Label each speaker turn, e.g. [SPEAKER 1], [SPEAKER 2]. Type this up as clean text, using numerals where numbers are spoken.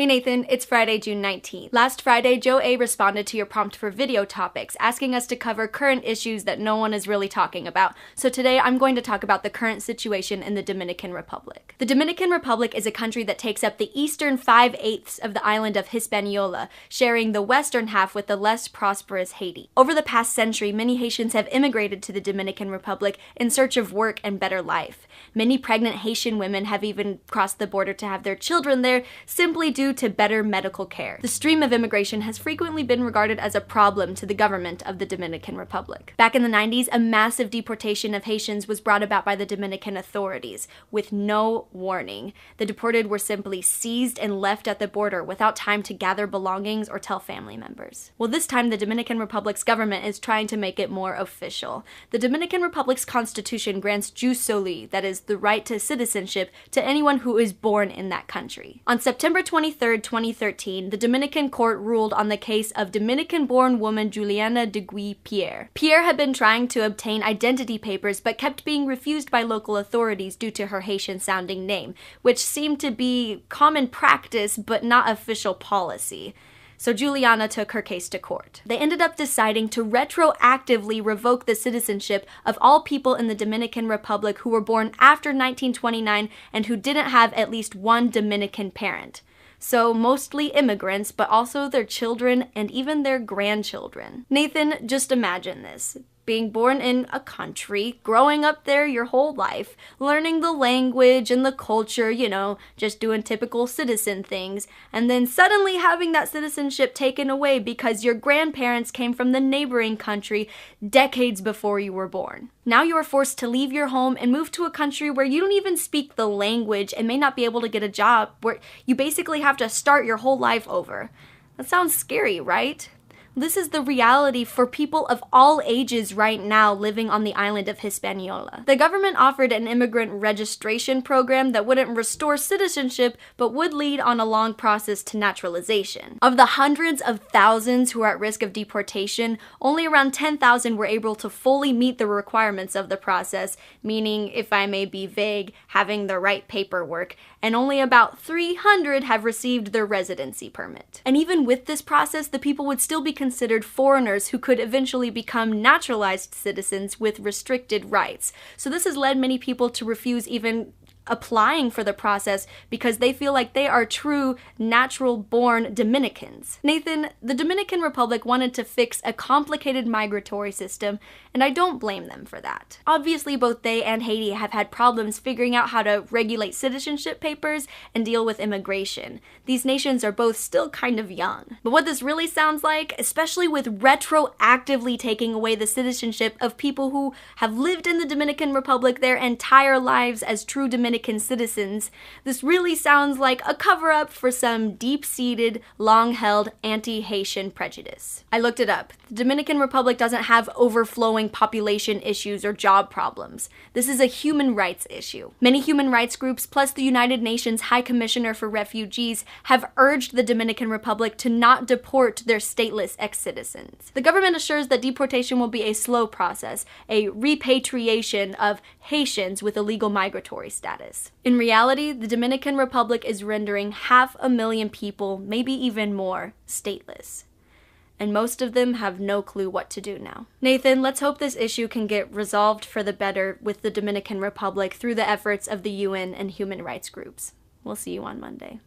[SPEAKER 1] Hey Nathan, it's Friday, June 19th. Last Friday, Joe A responded to your prompt for video topics, asking us to cover current issues that no one is really talking about. So today I'm going to talk about the current situation in the Dominican Republic. The Dominican Republic is a country that takes up the eastern 5/8 of the island of Hispaniola, sharing the western half with the less prosperous Haiti. Over the past century, many Haitians have immigrated to the Dominican Republic in search of work and better life. Many pregnant Haitian women have even crossed the border to have their children there, simply due to better medical care. The stream of immigration has frequently been regarded as a problem to the government of the Dominican Republic. Back in the 90s, a massive deportation of Haitians was brought about by the Dominican authorities, with no warning. The deported were simply seized and left at the border without time to gather belongings or tell family members. Well, this time the Dominican Republic's government is trying to make it more official. The Dominican Republic's constitution grants jus soli, that is, the right to citizenship, to anyone who is born in that country. On September 23, 2013, the Dominican court ruled on the case of Dominican-born woman Juliana de Pierre. Pierre had been trying to obtain identity papers but kept being refused by local authorities due to her Haitian-sounding name, which seemed to be common practice but not official policy. So Juliana took her case to court. They ended up deciding to retroactively revoke the citizenship of all people in the Dominican Republic who were born after 1929 and who didn't have at least one Dominican parent. So mostly immigrants, but also their children and even their grandchildren. Nathan, just imagine this. Being born in a country, growing up there your whole life, learning the language and the culture, just doing typical citizen things, and then suddenly having that citizenship taken away because your grandparents came from the neighboring country decades before you were born. Now you are forced to leave your home and move to a country where you don't even speak the language and may not be able to get a job, where you basically have to start your whole life over. That sounds scary, right? This is the reality for people of all ages right now living on the island of Hispaniola. The government offered an immigrant registration program that wouldn't restore citizenship, but would lead on a long process to naturalization. Of the hundreds of thousands who are at risk of deportation, only around 10,000 were able to fully meet the requirements of the process, meaning, if I may be vague, having the right paperwork, and only about 300 have received their residency permit. And even with this process, the people would still be considered foreigners who could eventually become naturalized citizens with restricted rights. So this has led many people to refuse even applying for the process because they feel like they are true, natural-born Dominicans. Nathan, the Dominican Republic wanted to fix a complicated migratory system, and I don't blame them for that. Obviously, both they and Haiti have had problems figuring out how to regulate citizenship papers and deal with immigration. These nations are both still kind of young. But what this really sounds like, especially with retroactively taking away the citizenship of people who have lived in the Dominican Republic their entire lives as true Dominican citizens, this really sounds like a cover-up for some deep-seated, long-held anti-Haitian prejudice. I looked it up. The Dominican Republic doesn't have overflowing population issues or job problems. This is a human rights issue. Many human rights groups, plus the United Nations High Commissioner for Refugees, have urged the Dominican Republic to not deport their stateless ex-citizens. The government assures that deportation will be a slow process, a repatriation of Haitians with illegal migratory status. In reality, the Dominican Republic is rendering 500,000 people, maybe even more, stateless. And most of them have no clue what to do now. Nathan, let's hope this issue can get resolved for the better with the Dominican Republic through the efforts of the UN and human rights groups. We'll see you on Monday.